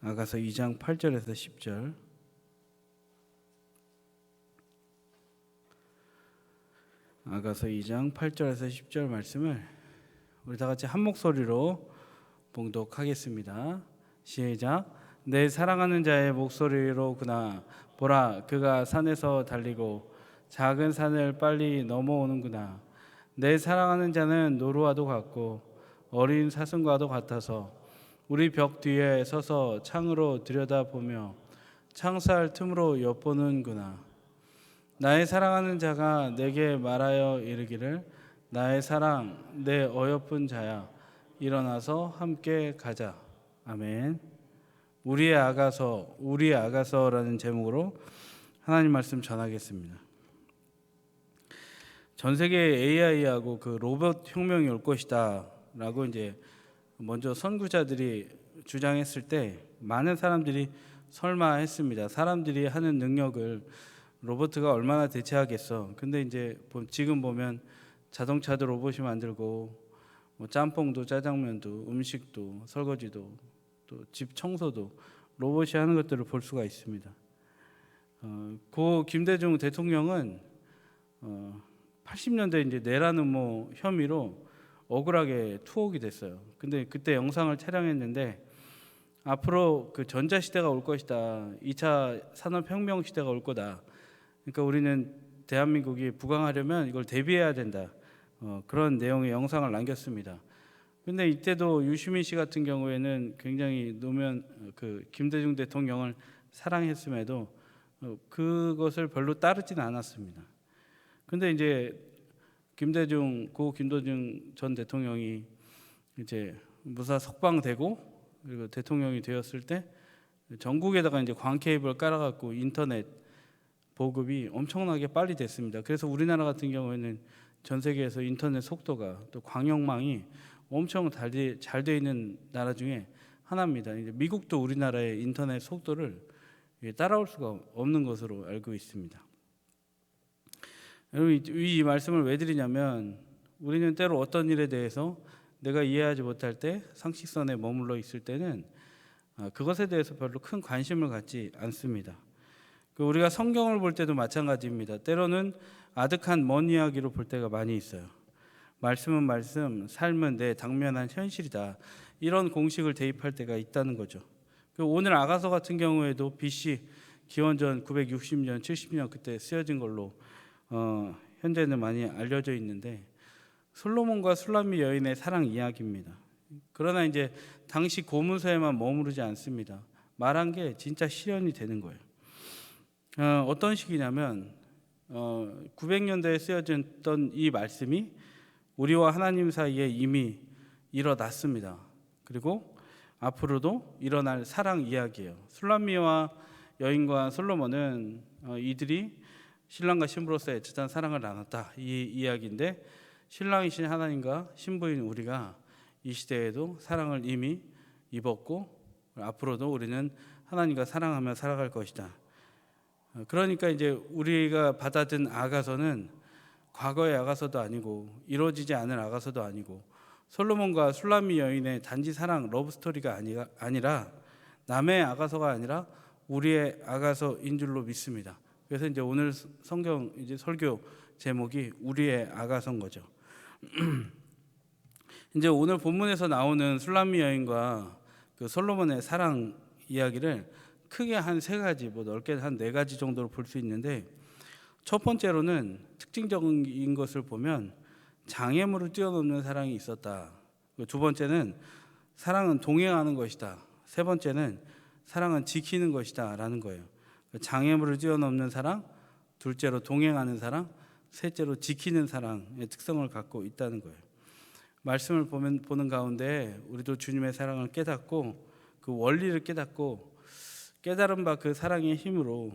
아가서 2장 8절에서 10절. 아가서 2장 8절에서 10절 말씀을 우리 다 같이 한 목소리로 봉독하겠습니다. 시작. 내 사랑하는 자의 목소리로구나. 보라, 그가 산에서 달리고 작은 산을 빨리 넘어오는구나. 내 사랑하는 자는 노루와도 같고 어린 사슴과도 같아서 우리 벽 뒤에 서서 창으로 들여다보며 창살 틈으로 엿보는구나. 나의 사랑하는 자가 내게 말하여 이르기를, 나의 사랑, 내 어여쁜 자야, 일어나서 함께 가자. 아멘. 우리의 아가서라는 제목으로 하나님 말씀 전하겠습니다. 전 세계 AI하고 그 로봇 혁명이 올 것이다라고 이제 먼저 선구자들이 주장했을 때 많은 사람들이 설마 했습니다. 사람들이 하는 능력을 로봇가 얼마나 대체하겠어. 근데 이제 지금 보면 자동차도 로봇이 만들고 뭐 짬뽕도 짜장면도 음식도 설거지도 또 집 청소도 로봇이 하는 것들을 볼 수가 있습니다. 고 김대중 대통령은 80년대 이제 내란 음모 혐의로 억울하게 투옥이 됐어요. 근데 그때 영상을 촬영했는데 앞으로 그 전자 시대가 올 것이다. 2차 산업혁명 시대가 올 거다. 그러니까 우리는 대한민국이 부강하려면 이걸 대비해야 된다. 그런 내용의 영상을 남겼습니다. 근데 이때도 유시민 씨 같은 경우에는 굉장히 노무현 그 김대중 대통령을 사랑했음에도 그것을 별로 따르지는 않았습니다. 근데 이제 고 김대중 전 대통령이 이제 무사 석방되고 그리고 대통령이 되었을 때 전국에다가 이제 광 케이블 깔아갖고 인터넷 보급이 엄청나게 빨리 됐습니다. 그래서 우리나라 같은 경우에는 전 세계에서 인터넷 속도가 또 광역망이 엄청 잘 돼 있는 나라 중에 하나입니다. 이제 미국도 우리나라의 인터넷 속도를 따라올 수가 없는 것으로 알고 있습니다. 여러분, 이 말씀을 왜 드리냐면 우리는 때로 어떤 일에 대해서 내가 이해하지 못할 때 상식선에 머물러 있을 때는 그것에 대해서 별로 큰 관심을 갖지 않습니다. 우리가 성경을 볼 때도 마찬가지입니다. 때로는 아득한 먼 이야기로 볼 때가 많이 있어요. 말씀은 말씀, 삶은 내 당면한 현실이다. 이런 공식을 대입할 때가 있다는 거죠. 오늘 아가서 같은 경우에도 BC 기원전 960년, 70년 그때 쓰여진 걸로 현재는 많이 알려져 있는데 솔로몬과 술람미 여인의 사랑 이야기입니다. 그러나 이제 당시 고문서에만 머무르지 않습니다. 말한 게 진짜 실현이 되는 거예요. 어떤 식이냐면 900년대에 쓰여졌던 이 말씀이 우리와 하나님 사이에 이미 일어났습니다. 그리고 앞으로도 일어날 사랑 이야기예요. 술람미와 여인과 솔로몬은 이들이 신랑과 신부로서의 애틋한 사랑을 나눴다, 이 이야기인데 신랑이신 하나님과 신부인 우리가 이 시대에도 사랑을 이미 입었고 앞으로도 우리는 하나님과 사랑하며 살아갈 것이다. 그러니까 이제 우리가 받아든 아가서는 과거의 아가서도 아니고 이루어지지 않을 아가서도 아니고 솔로몬과 술람미 여인의 단지 사랑 러브스토리가 아니라 남의 아가서가 아니라 우리의 아가서인 줄로 믿습니다. 그래서 이제 오늘 성경 이제 설교 제목이 우리의 아가서인 거죠. 이제 오늘 본문에서 나오는 술람미 여인과 그 솔로몬의 사랑 이야기를 크게 한 세 가지, 뭐 넓게 한 네 가지 정도로 볼 수 있는데 첫 번째로는 특징적인 것을 보면 장애물을 뛰어넘는 사랑이 있었다. 두 번째는 사랑은 동행하는 것이다. 세 번째는 사랑은 지키는 것이다 라는 거예요. 장애물을 뛰어넘는 사랑, 둘째로 동행하는 사랑, 셋째로 지키는 사랑의 특성을 갖고 있다는 거예요. 말씀을 보는 가운데 우리도 주님의 사랑을 깨닫고 그 원리를 깨닫고 깨달은 바 그 사랑의 힘으로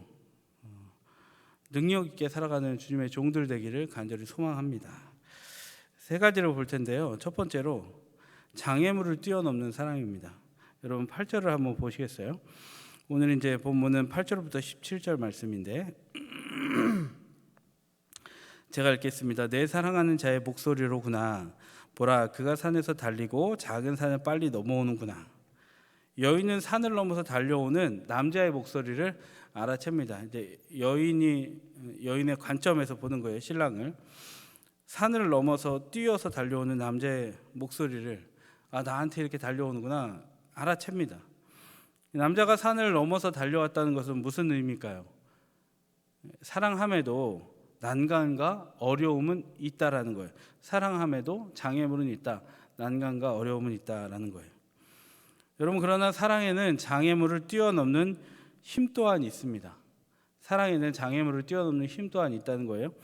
능력 있게 살아가는 주님의 종들 되기를 간절히 소망합니다. 세 가지를 볼 텐데요. 첫 번째로 장애물을 뛰어넘는 사랑입니다. 여러분 8절을 한번 보시겠어요? 오늘 이제 본문은 8절부터 17절 말씀인데 제가 읽겠습니다. 내 사랑하는 자의 목소리로구나. 보라, 그가 산에서 달리고 작은 산을 빨리 넘어오는구나. 여인은 산을 넘어서 달려오는 남자의 목소리를 알아챕니다. 이제 여인의 관점에서 보는 거예요. 신랑을 산을 넘어서 뛰어서 달려오는 남자의 목소리를 나한테 이렇게 달려오는구나 알아챕니다. 남자가 산을 넘어서 달려왔다는 것은 무슨 의미일까요? 사랑함에도 난간과 어려움은 있다라는 거예요. 사랑함에도 장애물은 있다. 난간과 어려움은 있다라는 거예요. 여러분, 그러나 사랑에는 장애물을 뛰어넘는 힘 또한 있습니다. 사랑에는 장애물을 뛰어넘는 힘 또한 있다는 거예요.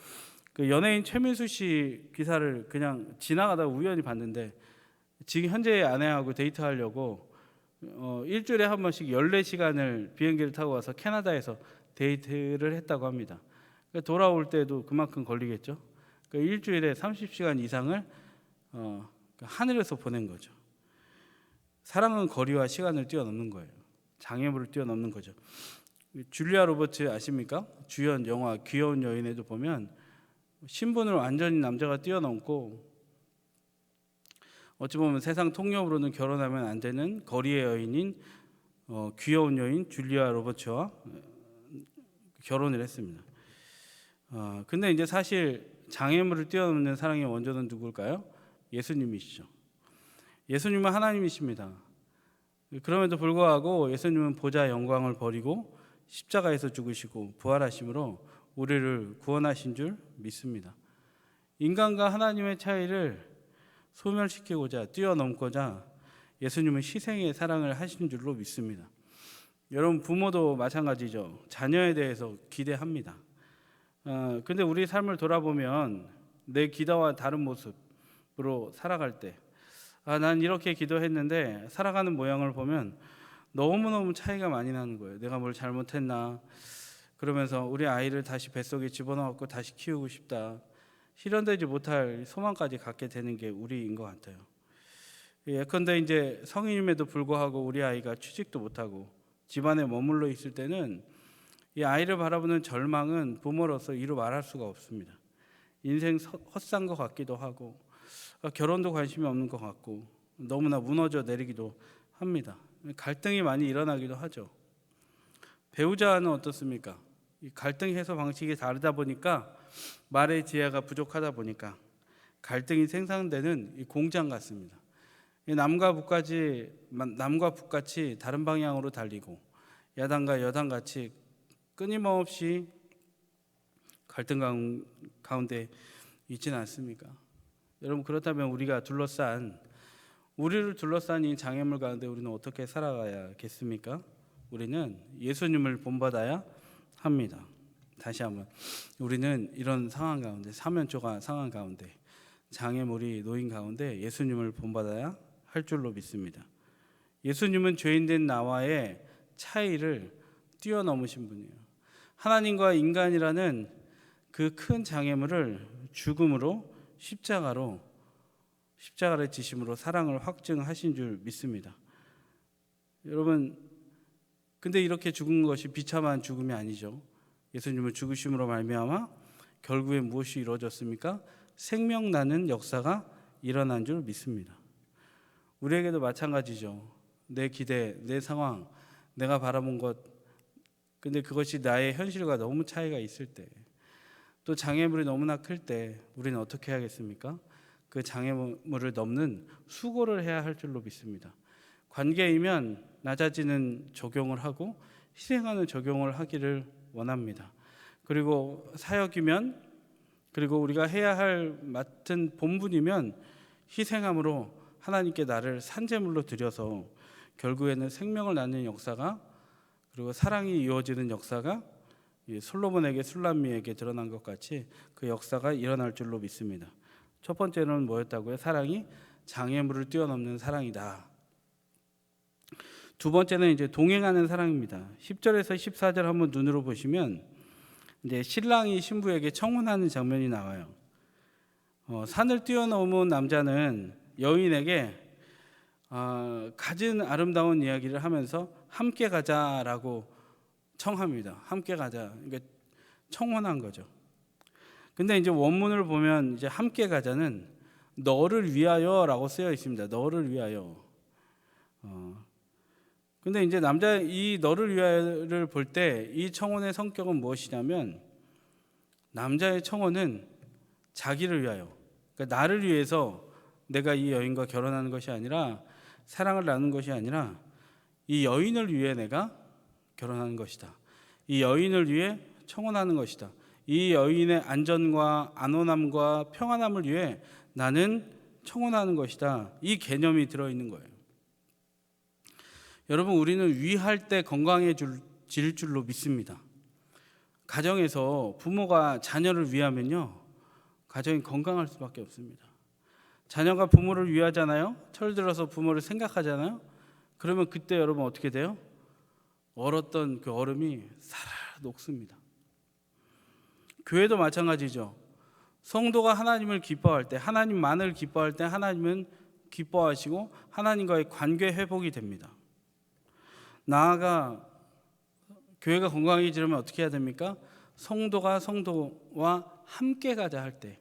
그 연예인 최민수 씨 기사를 그냥 지나가다 우연히 봤는데, 지금 현재 아내하고 데이트하려고 일주일에 한 번씩 14시간을 비행기를 타고 와서 캐나다에서 데이트를 했다고 합니다. 돌아올 때도 그만큼 걸리겠죠. 일주일에 30시간 이상을 하늘에서 보낸 거죠. 사랑은 거리와 시간을 뛰어넘는 거예요. 장애물을 뛰어넘는 거죠. 줄리아 로버츠 아십니까? 주연 영화 귀여운 여인에도 보면 신분을 완전히 남자가 뛰어넘고, 어찌 보면 세상 통념으로는 결혼하면 안 되는 거리의 여인인 귀여운 여인 줄리아 로버츠와 결혼을 했습니다. 근데 이제 사실 장애물을 뛰어넘는 사랑의 원조는 누굴까요? 예수님이시죠. 예수님은 하나님이십니다. 그럼에도 불구하고 예수님은 보좌 영광을 버리고 십자가에서 죽으시고 부활하심으로 우리를 구원하신 줄 믿습니다. 인간과 하나님의 차이를 소멸시키고자 뛰어넘고자 예수님은 희생의 사랑을 하신 줄로 믿습니다. 여러분, 부모도 마찬가지죠. 자녀에 대해서 기대합니다. 근데 우리 삶을 돌아보면 내 기도와 다른 모습으로 살아갈 때, 난 이렇게 기도했는데 살아가는 모양을 보면 너무너무 차이가 많이 나는 거예요. 내가 뭘 잘못했나, 그러면서 우리 아이를 다시 뱃속에 집어넣고 다시 키우고 싶다, 실현되지 못할 소망까지 갖게 되는 게 우리인 것 같아요. 예컨대 이제 성인임에도 불구하고 우리 아이가 취직도 못하고 집안에 머물러 있을 때는 이 아이를 바라보는 절망은 부모로서 이루 말할 수가 없습니다. 인생 헛산 것 같기도 하고, 결혼도 관심이 없는 것 같고, 너무나 무너져 내리기도 합니다. 갈등이 많이 일어나기도 하죠. 배우자는 어떻습니까? 이 갈등 해소 방식이 다르다 보니까, 말의 지혜가 부족하다 보니까 갈등이 생산되는 이 공장 같습니다. 남과 북같이 다른 방향으로 달리고 야당과 여당같이 끊임없이 갈등 가운데 있지는 않습니까? 여러분, 그렇다면 우리를 둘러싼 이 장애물 가운데 우리는 어떻게 살아가야겠습니까? 우리는 예수님을 본받아야 합니다. 다시 한번, 우리는 이런 상황 가운데, 사면초가 상황 가운데, 장애물이 놓인 가운데 예수님을 본받아야 할 줄로 믿습니다. 예수님은 죄인된 나와의 차이를 뛰어넘으신 분이에요. 하나님과 인간이라는 그 큰 장애물을 죽음으로 십자가를 지심으로 사랑을 확증하신 줄 믿습니다. 여러분, 근데 이렇게 죽은 것이 비참한 죽음이 아니죠. 예수님은 죽으심으로 말미암아 결국에 무엇이 이루어졌습니까? 생명나는 역사가 일어난 줄 믿습니다. 우리에게도 마찬가지죠. 내 기대, 내 상황, 내가 바라본 것, 근데 그것이 나의 현실과 너무 차이가 있을 때, 또 장애물이 너무나 클 때 우리는 어떻게 해야겠습니까? 그 장애물을 넘는 수고를 해야 할 줄로 믿습니다. 관계이면 낮아지는 적용을 하고 희생하는 적용을 하기를 원합니다. 그리고 사역이면, 그리고 우리가 해야 할 맡은 본분이면 희생함으로 하나님께 나를 산제물로 드려서 결국에는 생명을 낳는 역사가, 그리고 사랑이 이루어지는 역사가 솔로몬에게 술람미에게 드러난 것 같이 그 역사가 일어날 줄로 믿습니다. 첫 번째는 뭐였다고요? 사랑이 장애물을 뛰어넘는 사랑이다. 두 번째는 이제 동행하는 사랑입니다. 10절에서 14절 한번 눈으로 보시면 이제 신랑이 신부에게 청혼하는 장면이 나와요. 산을 뛰어넘은 남자는 여인에게 갖은 아름다운 이야기를 하면서 함께 가자라고 청합니다. 함께 가자. 그러니까 청혼한 거죠. 근데 이제 원문을 보면 이제 함께 가자는 너를 위하여라고 쓰여 있습니다. 너를 위하여. 근데 이제 남자 이 너를 위하여를 볼 때 이 청혼의 성격은 무엇이냐면, 남자의 청혼은 자기를 위하여, 그러니까 나를 위해서 내가 이 여인과 결혼하는 것이 아니라, 사랑을 나누는 것이 아니라 이 여인을 위해 내가 결혼하는 것이다. 이 여인을 위해 청혼하는 것이다. 이 여인의 안전과 안온함과 평안함을 위해 나는 청혼하는 것이다. 이 개념이 들어있는 거예요. 여러분, 우리는 위할 때 건강해질 줄로 믿습니다. 가정에서 부모가 자녀를 위하면요, 가정이 건강할 수밖에 없습니다. 자녀가 부모를 위하잖아요. 철 들어서 부모를 생각하잖아요. 그러면 그때 여러분 어떻게 돼요? 얼었던 그 얼음이 사르르 녹습니다. 교회도 마찬가지죠. 성도가 하나님을 기뻐할 때, 하나님만을 기뻐할 때 하나님은 기뻐하시고 하나님과의 관계 회복이 됩니다. 나아가 교회가 건강해지려면 어떻게 해야 됩니까? 성도가 성도와 함께 가자 할 때,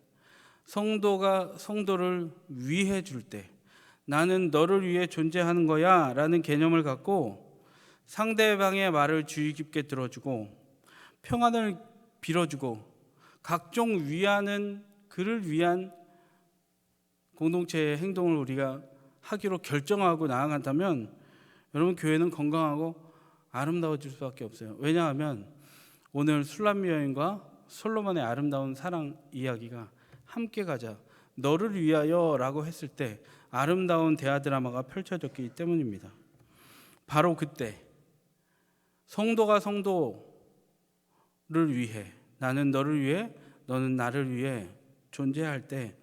성도가 성도를 위해 줄 때, 나는 너를 위해 존재하는 거야 라는 개념을 갖고 상대방의 말을 주의 깊게 들어주고 평안을 빌어주고 각종 위하는 그를 위한 공동체의 행동을 우리가 하기로 결정하고 나아간다면 여러분, 교회는 건강하고 아름다워질 수밖에 없어요. 왜냐하면 오늘 술람미 여인과 솔로몬의 아름다운 사랑 이야기가 함께 가자, 너를 위하여 라고 했을 때 아름다운 대화 드라마가 펼쳐졌기 때문입니다. 바로 그때 성도가 성도를 위해, 나는 너를 위해, 너는 나를 위해 존재할 때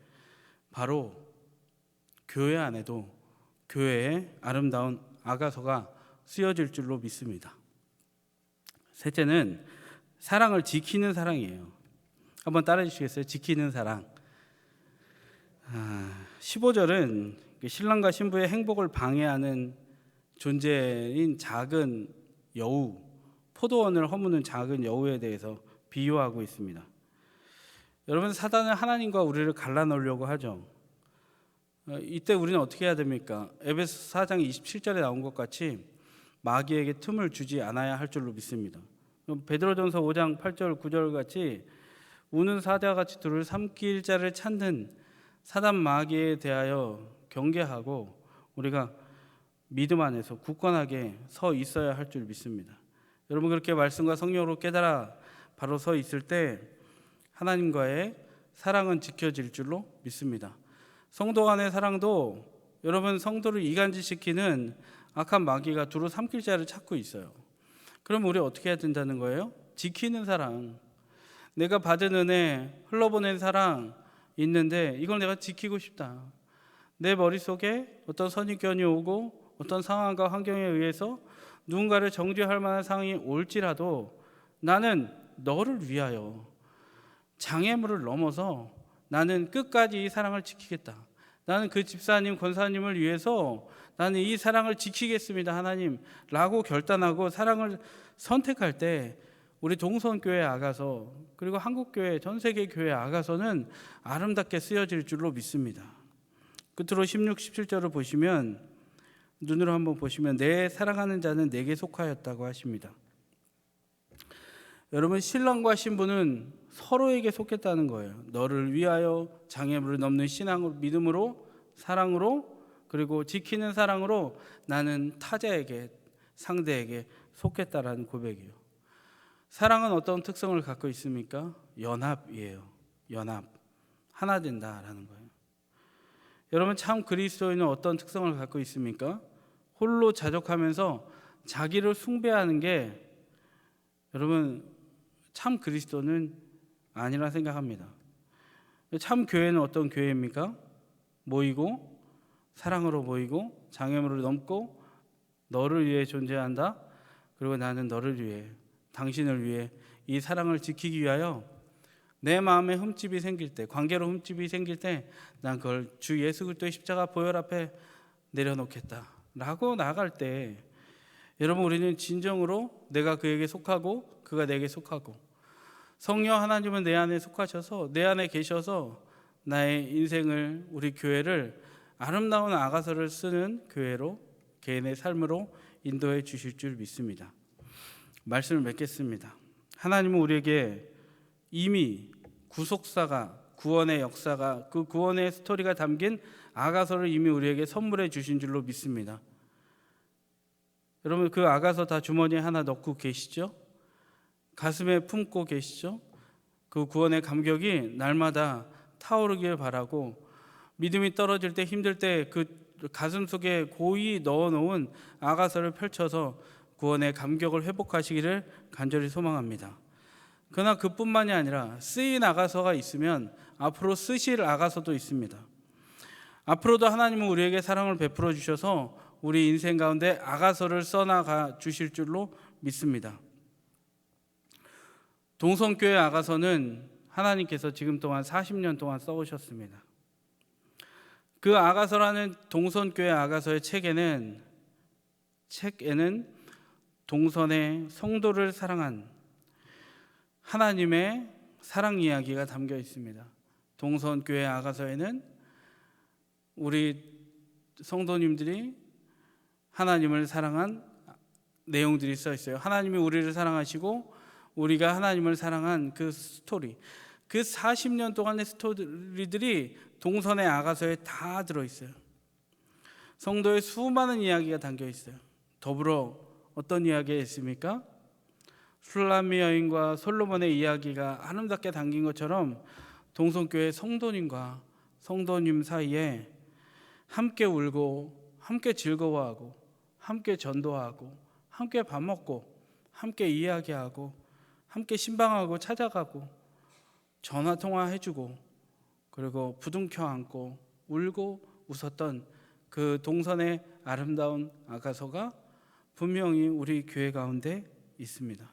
바로 교회 안에도 교회의 아름다운 아가서가 쓰여질 줄로 믿습니다. 셋째는 사랑을 지키는 사랑이에요. 한번 따라해 주시겠어요? 지키는 사랑. 15절은 신랑과 신부의 행복을 방해하는 존재인 작은 여우, 포도원을 허무는 작은 여우에 대해서 비유하고 있습니다. 여러분, 사단은 하나님과 우리를 갈라놓으려고 하죠. 이때 우리는 어떻게 해야 됩니까? 에베소 4장 27절에 나온 것 같이 마귀에게 틈을 주지 않아야 할 줄로 믿습니다. 베드로전서 5장 8절 9절 같이 우는 사자같이 둘을 삼킬 자를 찾는 사단 마귀에 대하여 경계하고 우리가 믿음 안에서 굳건하게 서 있어야 할 줄 믿습니다. 여러분, 그렇게 말씀과 성령으로 깨달아 바로 서 있을 때 하나님과의 사랑은 지켜질 줄로 믿습니다. 성도 간의 사랑도 여러분, 성도를 이간질시키는 악한 마귀가 두루 삼킬 자를 찾고 있어요. 그럼 우리 어떻게 해야 된다는 거예요? 지키는 사랑, 내가 받은 은혜, 흘러보낸 사랑 있는데 이걸 내가 지키고 싶다. 내 머릿속에 어떤 선입견이 오고 어떤 상황과 환경에 의해서 누군가를 정죄할 만한 상황이 올지라도 나는 너를 위하여 장애물을 넘어서 나는 끝까지 이 사랑을 지키겠다. 나는 그 집사님, 권사님을 위해서 나는 이 사랑을 지키겠습니다, 하나님 라고 결단하고 사랑을 선택할 때 우리 동성교회 아가서, 그리고 한국교회, 전세계 교회 아가서는 아름답게 쓰여질 줄로 믿습니다. 끝으로 16, 17절을 보시면, 눈으로 한번 보시면 내 사랑하는 자는 내게 속하였다고 하십니다. 여러분, 신랑과 신부는 서로에게 속했다는 거예요. 너를 위하여 장애물을 넘는 신앙으로, 믿음으로, 사랑으로, 그리고 지키는 사랑으로 나는 타자에게, 상대에게 속했다라는 고백이에요. 사랑은 어떤 특성을 갖고 있습니까? 연합이에요. 연합. 하나 된다라는 거예요. 여러분, 참 그리스도인은 어떤 특성을 갖고 있습니까? 홀로 자족하면서 자기를 숭배하는 게 여러분, 참 그리스도는 아니라 생각합니다. 참 교회는 어떤 교회입니까? 모이고 사랑으로 모이고 장애물을 넘고 너를 위해 존재한다. 그리고 나는 너를 위해, 당신을 위해 이 사랑을 지키기 위하여 내 마음에 흠집이 생길 때, 관계로 흠집이 생길 때 난 그걸 주 예수 그리스도의 십자가 보혈 앞에 내려놓겠다 라고 나아갈 때 여러분, 우리는 진정으로 내가 그에게 속하고 그가 내게 속하고 성령 하나님은 내 안에 속하셔서 내 안에 계셔서 나의 인생을, 우리 교회를 아름다운 아가서를 쓰는 교회로, 개인의 삶으로 인도해 주실 줄 믿습니다. 말씀을 맺겠습니다. 하나님은 우리에게 이미 구속사가, 구원의 역사가, 그 구원의 스토리가 담긴 아가서를 이미 우리에게 선물해 주신 줄로 믿습니다. 여러분, 그 아가서 다 주머니에 하나 넣고 계시죠? 가슴에 품고 계시죠? 그 구원의 감격이 날마다 타오르길 바라고, 믿음이 떨어질 때, 힘들 때 그 가슴 속에 고이 넣어놓은 아가서를 펼쳐서 구원의 감격을 회복하시기를 간절히 소망합니다. 그러나 그뿐만이 아니라 쓰인 아가서가 있으면 앞으로 쓰실 아가서도 있습니다. 앞으로도 하나님은 우리에게 사랑을 베풀어 주셔서 우리 인생 가운데 아가서를 써나가 주실 줄로 믿습니다. 동성교회 아가서는 하나님께서 지금 동안 40년 동안 써오셨습니다. 그 아가서라는 동성교회 아가서의 책에는 동선의 성도를 사랑한 하나님의 사랑 이야기가 담겨 있습니다. 동선교회 아가서에는 우리 성도님들이 하나님을 사랑한 내용들이 써 있어요. 하나님이 우리를 사랑하시고 우리가 하나님을 사랑한 그 스토리, 그 40년 동안의 스토리들이 동선의 아가서에 다 들어있어요. 성도의 수많은 이야기가 담겨 있어요. 더불어 어떤 이야기가 있습니까? 술람미 여인과 솔로몬의 이야기가 아름답게 담긴 것처럼 동성교회 성도님과 성도님 사이에 함께 울고 함께 즐거워하고 함께 전도하고 함께 밥 먹고 함께 이야기하고 함께 신방하고 찾아가고 전화통화해주고 그리고 부둥켜 안고 울고 웃었던 그 동선의 아름다운 아가서가 분명히 우리 교회 가운데 있습니다.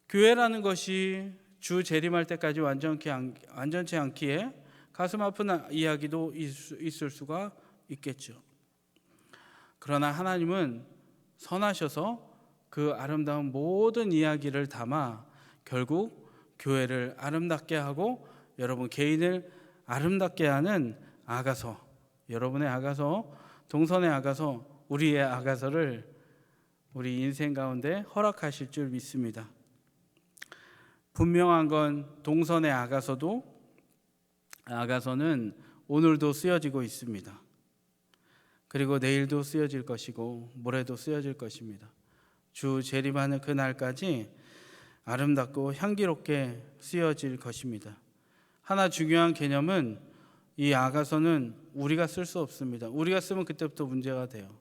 교회라는 것이 주 재림할 때까지 완전치 않기에 가슴 아픈 이야기도 있을 수가 있겠죠. 그러나 하나님은 선하셔서 그 아름다운 모든 이야기를 담아 결국 교회를 아름답게 하고 여러분 개인을 아름답게 하는 아가서, 여러분의 아가서, 동선의 아가서, 우리의 아가서를 우리 인생 가운데 허락하실 줄 믿습니다. 분명한 건 동선의 아가서는 오늘도 쓰여지고 있습니다. 그리고 내일도 쓰여질 것이고 모레도 쓰여질 것입니다. 주 재림하는 그날까지 아름답고 향기롭게 쓰여질 것입니다. 하나 중요한 개념은 이 아가서는 우리가 쓸 수 없습니다. 우리가 쓰면 그때부터 문제가 돼요.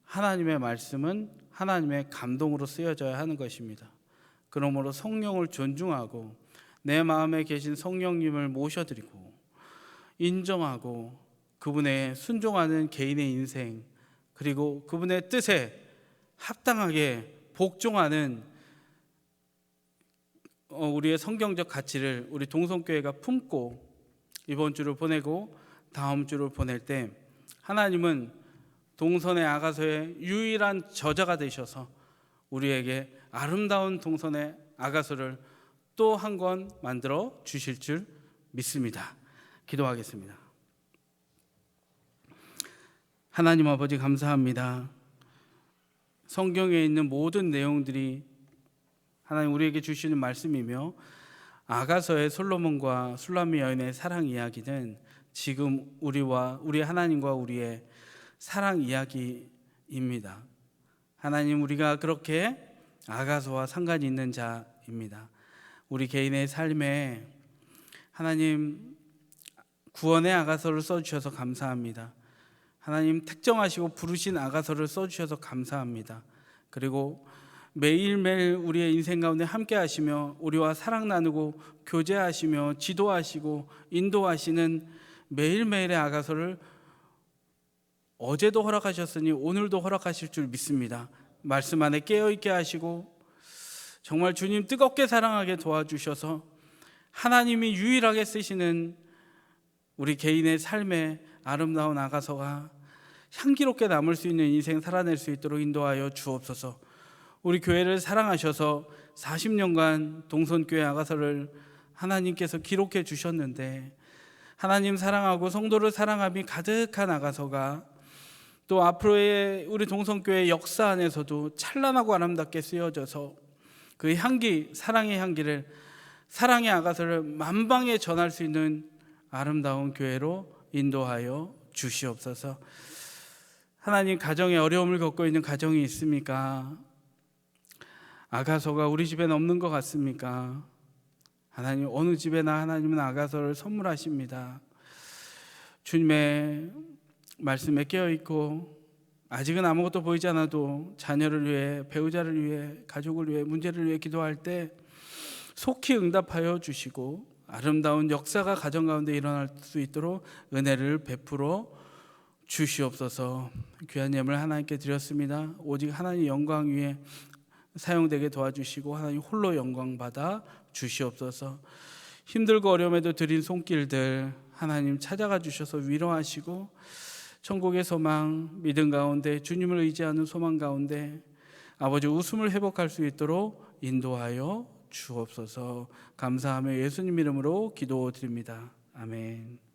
하나님의 말씀은 하나님의 감동으로 쓰여져야 하는 것입니다. 그러므로 성령을 존중하고 내 마음에 계신 성령님을 모셔드리고 인정하고 그분의 순종하는 개인의 인생, 그리고 그분의 뜻에 합당하게 복종하는 우리의 성경적 가치를 우리 동성교회가 품고 이번 주를 보내고 다음 주를 보낼 때 하나님은 동선의 아가서의 유일한 저자가 되셔서 우리에게 아름다운 동선의 아가서를 또 한 권 만들어 주실 줄 믿습니다. 기도하겠습니다. 하나님 아버지 감사합니다. 성경에 있는 모든 내용들이 하나님 우리에게 주시는 말씀이며 아가서의 솔로몬과 술람미 여인의 사랑 이야기는 지금 우리 하나님과 우리의 사랑 이야기입니다. 하나님, 우리가 그렇게 아가서와 상관이 있는 자입니다. 우리 개인의 삶에 하나님 구원의 아가서를 써주셔서 감사합니다. 하나님 특정하시고 부르신 아가서를 써주셔서 감사합니다. 그리고 매일매일 우리의 인생 가운데 함께 하시며 우리와 사랑 나누고 교제하시며 지도하시고 인도하시는 매일매일의 아가서를 어제도 허락하셨으니 오늘도 허락하실 줄 믿습니다. 말씀 안에 깨어있게 하시고 정말 주님 뜨겁게 사랑하게 도와주셔서 하나님이 유일하게 쓰시는 우리 개인의 삶의 아름다운 아가서가 향기롭게 남을 수 있는 인생 살아낼 수 있도록 인도하여 주옵소서. 우리 교회를 사랑하셔서 40년간 동선교회 아가서를 하나님께서 기록해 주셨는데 하나님 사랑하고 성도를 사랑함이 가득한 아가서가 또 앞으로의 우리 동성교회 역사 안에서도 찬란하고 아름답게 쓰여져서 그 향기, 사랑의 향기를, 사랑의 아가서를 만방에 전할 수 있는 아름다운 교회로 인도하여 주시옵소서. 하나님, 가정에 어려움을 겪고 있는 가정이 있습니까? 아가서가 우리 집엔 없는 것 같습니까? 하나님, 어느 집에나 하나님은 아가서를 선물하십니다. 주님의 말씀에 깨어있고 아직은 아무것도 보이지 않아도 자녀를 위해, 배우자를 위해, 가족을 위해, 문제를 위해 기도할 때 속히 응답하여 주시고 아름다운 역사가 가정 가운데 일어날 수 있도록 은혜를 베풀어 주시옵소서. 귀한 예물 하나님께 드렸습니다. 오직 하나님 영광 위에 사용되게 도와주시고 하나님 홀로 영광 받아 주시옵소서. 힘들고 어려움에도 드린 손길들 하나님 찾아가 주셔서 위로하시고 천국의 소망, 믿음 가운데 주님을 의지하는 소망 가운데 아버지 웃음을 회복할 수 있도록 인도하여 주옵소서. 감사하며 예수님 이름으로 기도드립니다. 아멘.